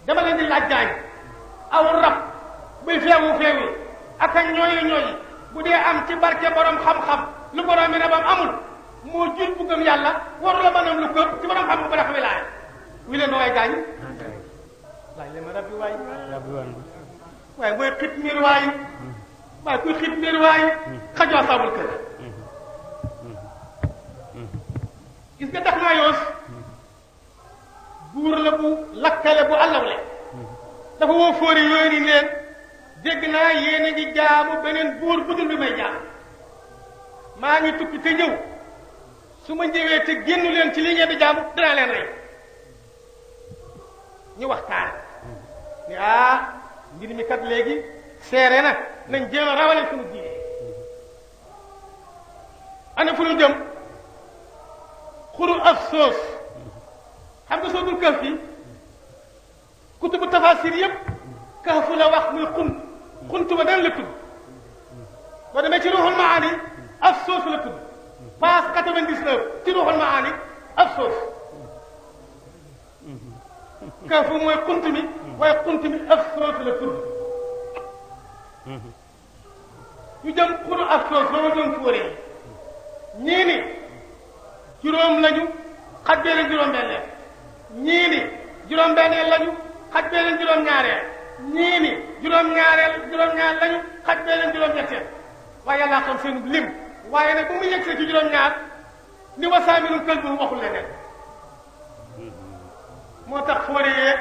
dama leen di laaj gaañ aw rab buy feewi ak ñooyi bu dee am ci barke borom xam-xam lu borom mi rabam amul moo jur bu gëm yàlla waru la banam lu këpp ci borom xam bu dafa wilaaya wi leen waay gaañ laaj leen ma rabbi waay waaye booy xit miir waayu waaye kuy xit miir waayu xajoo sabul kër gis nga tax naa yoos buur la bu lakkale bu àllawle dafa woo fóori yooyu ni leen dégg naa yéen a ngi jaamu beneen buur bu dul bi may jaam maa ngi tukki te ñëw su ma ñëwee te génnu leen ci li ngeen di jaamu danaa leen rey ñu waxtaan ni mbir mi kat léegi seere na nañ jéem a rawale suñu diine ana fu ñu jëm xuru af soos xam nga soo dul këf fi kutubu tafasir yëpp kahfu la wax muy xuntu ba dan la tudd boo demee ci ruuxul maani af soos la tudd page 99 ci ruuxul maani af soos kahfu mooy xunt mi waaye xunt mi af soos la tudd ñu jëm xuru af soos ba ma doon fóore yi ñii ni juróom lañu xaj bee leen juróom-benneel ñii ni juróom-benneel lañu xaj bee leen juróom-ñaareel ñii ni juróom-ñaar lañu xaj bee leen juróom-ñetteel waaye yàllaa xam seen lim waaye nag bu mu yegsee ci juróom-ñaar ni wasaaminum kël bu waxul leneen moo tax fóore yee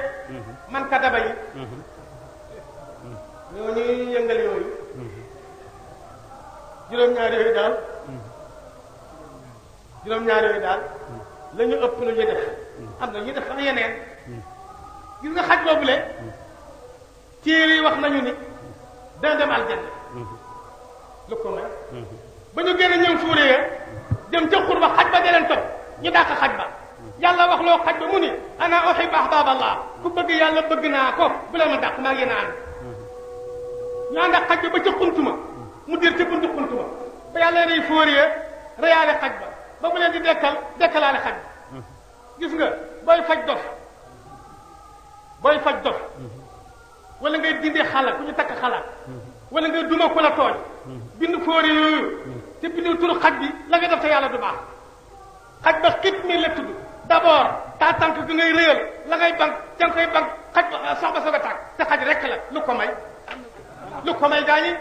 man ka daba yi ñoo ñuy yëngal yooyu juróom-ñaar yooyu daal la ñu ëpp lu ñu def am na ñu def sax yeneen gis nga xaj boobule téere yi wax nañu ni dana dem aljanna lu ko may ba ñu génn ñoom fuuree dem ca xur ba xaj ba deleen topp ñu dàq xaj ba yàlla wax loo xaj ba mu ni ana uhibbu ahbaaballah ku bëgg yàlla bëgg naa ko bu la ma dàq maa ngi ànd ñu ànd ak xaj ba ca xuntuma mu dir ca buntu xuntuma ba yàlla rey fóoree reyaale xaj ba mu leen di dekkalaale xaj ba gis nga booy faj dof wala ngay dindi xala ku ñu takk xala wala ngay duma ko la tooñ bind fóori yooyu te bindu turu xaj bi la nga def te yàlla du baax xaj ba xit mi la tudd d'abord taa tànk gi ngay réyal la ngay bank ca nga koy bank xaj ba sax ba soog a tànk te xaj rekk la lu ko may gaañi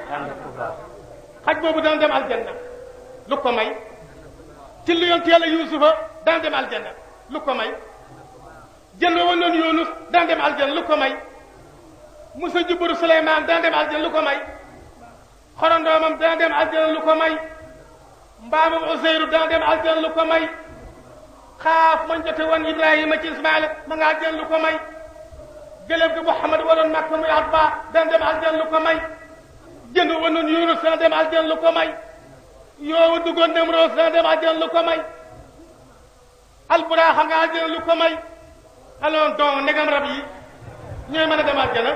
xaj boobu dana dem aljanna lu ko may ci lu yonent yàlla yuusufa dana dem aljanna lu ko may jën wa noonu yoonus dana dem aljanna lu ko may musa jubbaru suleymaan dana dem aljanna lu ko may xorondoomam dana dem aljanna lu ko may mbaamam useyru dana dem aljanna lu ko may xaaf man jote woon ibrahima ci ismaila ma nga aljanna lu ko may gëléem gi muhammad waroon makka muy atba dana dem aljanna lu ko may jën wa noonu yoonus dana dem aljanna lu ko may yoowu duggoon Nemroos dana dem aljanna lu ko may alburaaxa nga aljanna lu ko may alors donc ndegam rab yi ñooy mën a dem aljanna